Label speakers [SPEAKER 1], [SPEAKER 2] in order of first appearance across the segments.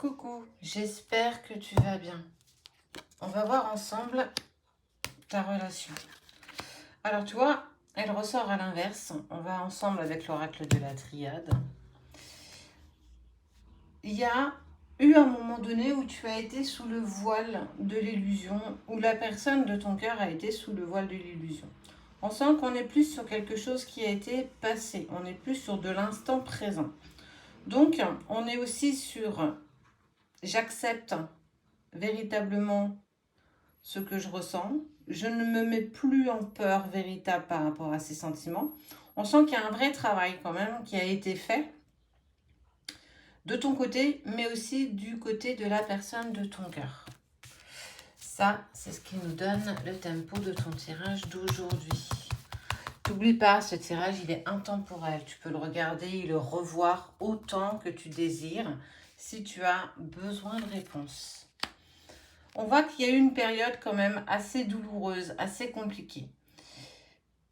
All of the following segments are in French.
[SPEAKER 1] Coucou, j'espère que tu vas bien. On va voir ensemble ta relation. Alors tu vois, elle ressort à l'inverse. On va ensemble avec l'oracle de la triade. Il y a eu un moment donné où tu as été sous le voile de l'illusion, où la personne de ton cœur a été sous le voile de l'illusion. On sent qu'on est plus sur quelque chose qui a été passé. On est plus sur de l'instant présent. Donc, on est aussi sur j'accepte véritablement ce que je ressens. Je ne me mets plus en peur véritable par rapport à ces sentiments. On sent qu'il y a un vrai travail quand même qui a été fait de ton côté, mais aussi du côté de la personne de ton cœur. Ça, c'est ce qui nous donne le tempo de ton tirage d'aujourd'hui. N'oublie pas, ce tirage, il est intemporel. Tu peux le regarder et le revoir autant que tu désires si tu as besoin de réponses. On voit qu'il y a eu une période quand même assez douloureuse, assez compliquée.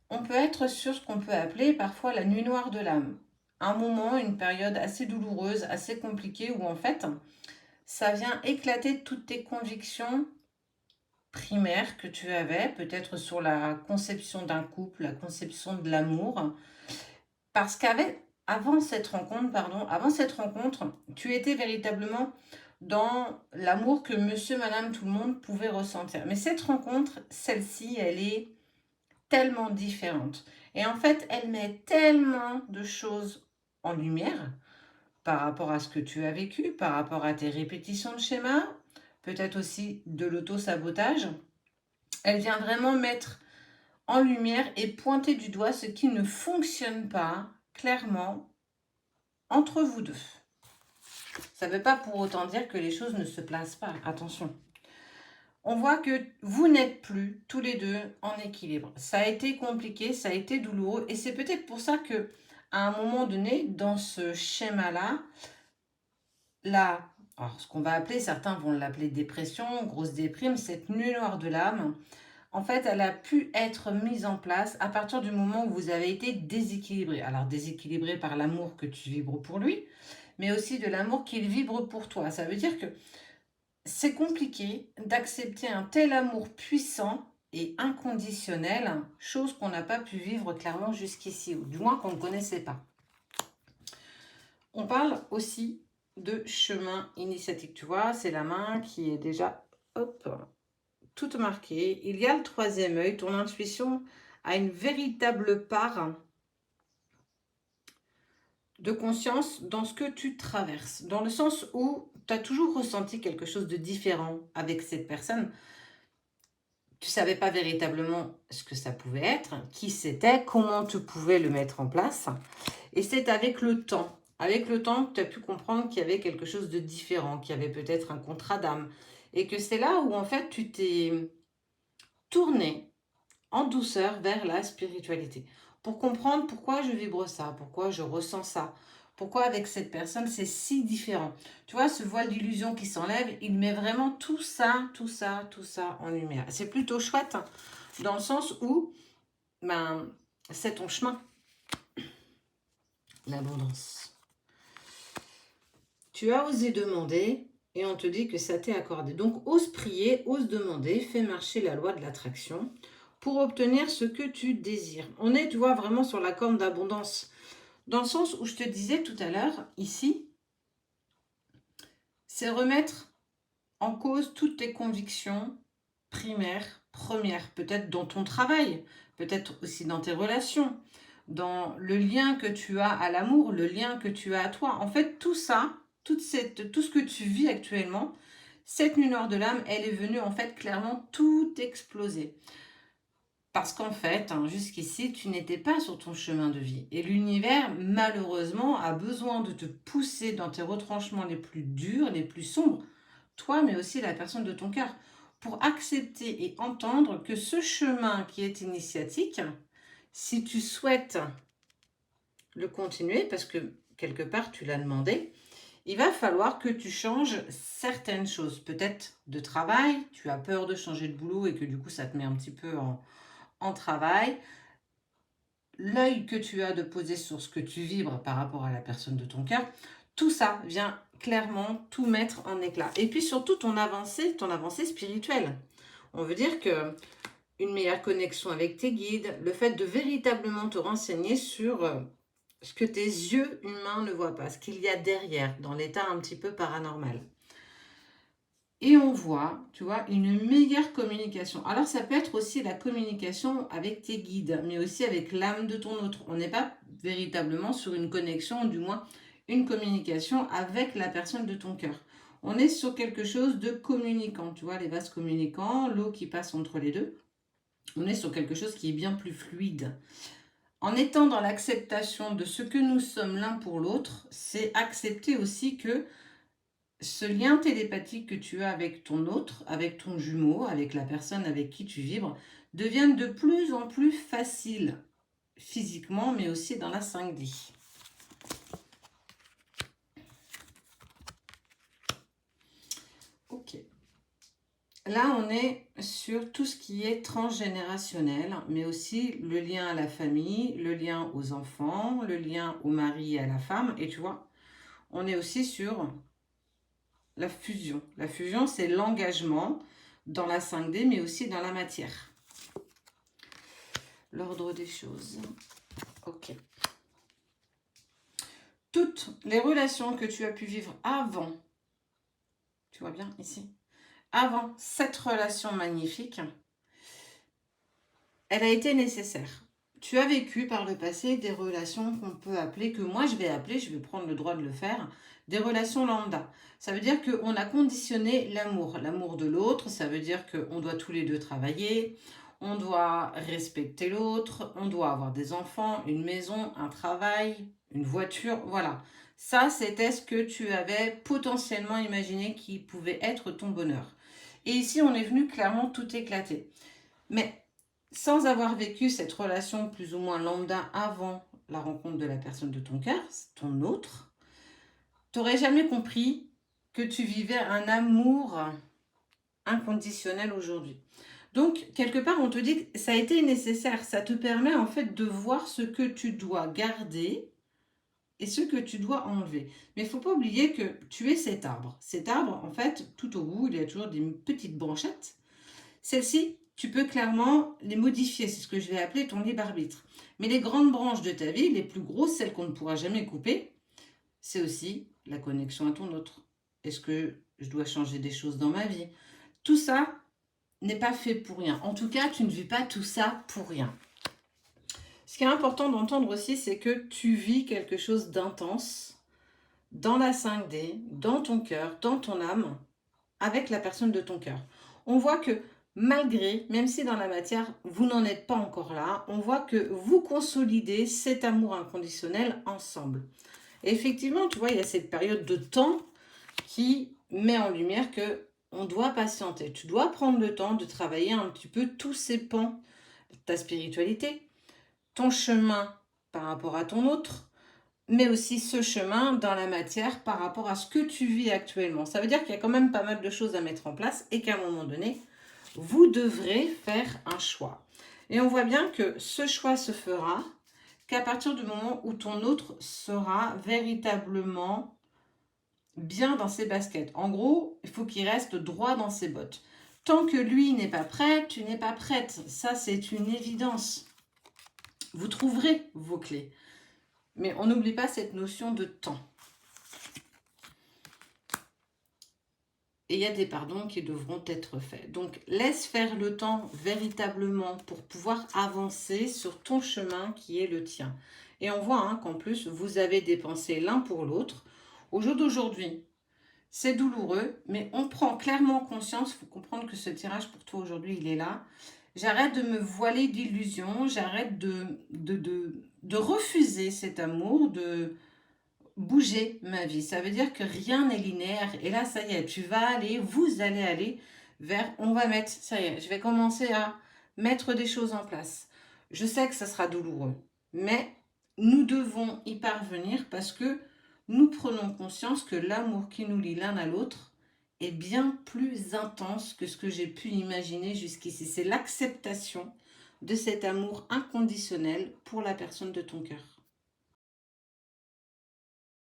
[SPEAKER 1] On peut être sur ce qu'on peut appeler parfois la nuit noire de l'âme. Un moment, une période assez douloureuse, assez compliquée où en fait, ça vient éclater toutes tes convictions primaires que tu avais, peut-être sur la conception d'un couple, la conception de l'amour. Parce qu'avant cette rencontre, tu étais véritablement dans l'amour que monsieur, madame, tout le monde pouvait ressentir. Mais cette rencontre, celle-ci, elle est tellement différente. Et en fait, elle met tellement de choses en lumière par rapport à ce que tu as vécu, par rapport à tes répétitions de schémas, peut-être aussi de l'auto-sabotage. Elle vient vraiment mettre en lumière et pointer du doigt ce qui ne fonctionne pas clairement entre vous deux. Ça ne veut pas pour autant dire que les choses ne se placent pas, attention. On voit que vous n'êtes plus tous les deux en équilibre. Ça a été compliqué, ça a été douloureux et c'est peut-être pour ça que à un moment donné, dans ce schéma-là, alors ce qu'on va appeler, certains vont l'appeler dépression, grosse déprime, cette nuit noire de l'âme, en fait, elle a pu être mise en place à partir du moment où vous avez été déséquilibré. Alors déséquilibré par l'amour que tu vibres pour lui, mais aussi de l'amour qu'il vibre pour toi. Ça veut dire que c'est compliqué d'accepter un tel amour puissant et inconditionnel, chose qu'on n'a pas pu vivre clairement jusqu'ici, ou du moins qu'on ne connaissait pas. On parle aussi de chemin initiatique. Tu vois, c'est la main qui est déjà toute marquée. Il y a le troisième œil, ton intuition a une véritable part de conscience dans ce que tu traverses, dans le sens où tu as toujours ressenti quelque chose de différent avec cette personne. Tu ne savais pas véritablement ce que ça pouvait être, qui c'était, comment tu pouvais le mettre en place. Et c'est avec le temps que tu as pu comprendre qu'il y avait quelque chose de différent, qu'il y avait peut-être un contrat d'âme. Et que c'est là où en fait tu t'es tourné en douceur vers la spiritualité. Pour comprendre pourquoi je vibre ça, pourquoi je ressens ça, pourquoi avec cette personne c'est si différent. Tu vois, ce voile d'illusion qui s'enlève, il met vraiment tout ça en lumière. C'est plutôt chouette, hein, dans le sens où c'est ton chemin, l'abondance. Tu as osé demander et on te dit que ça t'est accordé. Donc ose prier, ose demander, fais marcher la loi de l'attraction pour obtenir ce que tu désires. On est, tu vois, vraiment sur la corne d'abondance. Dans le sens où je te disais tout à l'heure, ici, c'est remettre en cause toutes tes convictions primaires, premières, peut-être dans ton travail, peut-être aussi dans tes relations, dans le lien que tu as à l'amour, le lien que tu as à toi. En fait, tout ça, tout ce que tu vis actuellement, cette nuit noire de l'âme, elle est venue en fait clairement tout exploser. Parce qu'en fait, jusqu'ici, tu n'étais pas sur ton chemin de vie. Et l'univers, malheureusement, a besoin de te pousser dans tes retranchements les plus durs, les plus sombres, toi, mais aussi la personne de ton cœur, pour accepter et entendre que ce chemin qui est initiatique, si tu souhaites le continuer, parce que quelque part tu l'as demandé, il va falloir que tu changes certaines choses. Peut-être de travail, tu as peur de changer de boulot et que du coup ça te met un petit peu en travail. L'œil que tu as de poser sur ce que tu vibres par rapport à la personne de ton cœur, tout ça vient clairement tout mettre en éclat. Et puis surtout ton avancée spirituelle. On veut dire que une meilleure connexion avec tes guides, le fait de véritablement te renseigner sur ce que tes yeux humains ne voient pas, ce qu'il y a derrière, dans l'état un petit peu paranormal. Et on voit, tu vois, une meilleure communication. Alors, ça peut être aussi la communication avec tes guides, mais aussi avec l'âme de ton autre. On n'est pas véritablement sur une connexion, du moins une communication avec la personne de ton cœur. On est sur quelque chose de communicant, tu vois, les vases communicants, l'eau qui passe entre les deux. On est sur quelque chose qui est bien plus fluide. En étant dans l'acceptation de ce que nous sommes l'un pour l'autre, c'est accepter aussi que ce lien télépathique que tu as avec ton autre, avec ton jumeau, avec la personne avec qui tu vibres, devienne de plus en plus facile physiquement, mais aussi dans la 5D. Ok. Là, on est sur tout ce qui est transgénérationnel, mais aussi le lien à la famille, le lien aux enfants, le lien au mari et à la femme. Et tu vois, on est aussi sur la fusion. La fusion, c'est l'engagement dans la 5D, mais aussi dans la matière. L'ordre des choses. Ok. Toutes les relations que tu as pu vivre avant, tu vois bien ici, avant cette relation magnifique, elle a été nécessaire. Tu as vécu par le passé des relations qu'on peut appeler, que moi je vais prendre le droit de le faire, des relations lambda. Ça veut dire qu'on a conditionné l'amour. L'amour de l'autre, ça veut dire qu'on doit tous les deux travailler, on doit respecter l'autre, on doit avoir des enfants, une maison, un travail, une voiture, voilà. Ça, c'était ce que tu avais potentiellement imaginé qui pouvait être ton bonheur. Et ici, on est venu clairement tout éclater. Mais sans avoir vécu cette relation plus ou moins lambda avant la rencontre de la personne de ton cœur, ton autre, tu n'aurais jamais compris que tu vivais un amour inconditionnel aujourd'hui. Donc, quelque part, on te dit que ça a été nécessaire. Ça te permet en fait de voir ce que tu dois garder et ce que tu dois enlever. Mais il ne faut pas oublier que tu es cet arbre. Cet arbre, en fait, tout au bout, il y a toujours des petites branchettes. Celles-ci, tu peux clairement les modifier. C'est ce que je vais appeler ton libre arbitre. Mais les grandes branches de ta vie, les plus grosses, celles qu'on ne pourra jamais couper, c'est aussi la connexion à ton autre. Est-ce que je dois changer des choses dans ma vie? Tout ça n'est pas fait pour rien. En tout cas, tu ne vis pas tout ça pour rien. Ce qui est important d'entendre aussi, c'est que tu vis quelque chose d'intense dans la 5D, dans ton cœur, dans ton âme, avec la personne de ton cœur. On voit que malgré, même si dans la matière, vous n'en êtes pas encore là, on voit que vous consolidez cet amour inconditionnel ensemble. Et effectivement, tu vois, il y a cette période de temps qui met en lumière que on doit patienter. Tu dois prendre le temps de travailler un petit peu tous ces pans, ta spiritualité, ton chemin par rapport à ton autre, mais aussi ce chemin dans la matière par rapport à ce que tu vis actuellement. Ça veut dire qu'il y a quand même pas mal de choses à mettre en place et qu'à un moment donné, vous devrez faire un choix. Et on voit bien que ce choix se fera qu'à partir du moment où ton autre sera véritablement bien dans ses baskets. En gros, il faut qu'il reste droit dans ses bottes. Tant que lui n'est pas prêt, tu n'es pas prête. Ça, c'est une évidence. Vous trouverez vos clés. Mais on n'oublie pas cette notion de temps. Et il y a des pardons qui devront être faits. Donc, laisse faire le temps véritablement pour pouvoir avancer sur ton chemin qui est le tien. Et on voit qu'en plus, vous avez dépensé l'un pour l'autre. Au jour d'aujourd'hui, c'est douloureux, mais on prend clairement conscience. Il faut comprendre que ce tirage pour toi aujourd'hui, il est là. J'arrête de me voiler d'illusions. J'arrête de refuser cet amour, de bouger ma vie. Ça veut dire que rien n'est linéaire. Et là, ça y est, vous allez aller vers, on va mettre, ça y est, je vais commencer à mettre des choses en place. Je sais que ça sera douloureux, mais nous devons y parvenir parce que nous prenons conscience que l'amour qui nous lie l'un à l'autre est bien plus intense que ce que j'ai pu imaginer jusqu'ici. C'est l'acceptation de cet amour inconditionnel pour la personne de ton cœur.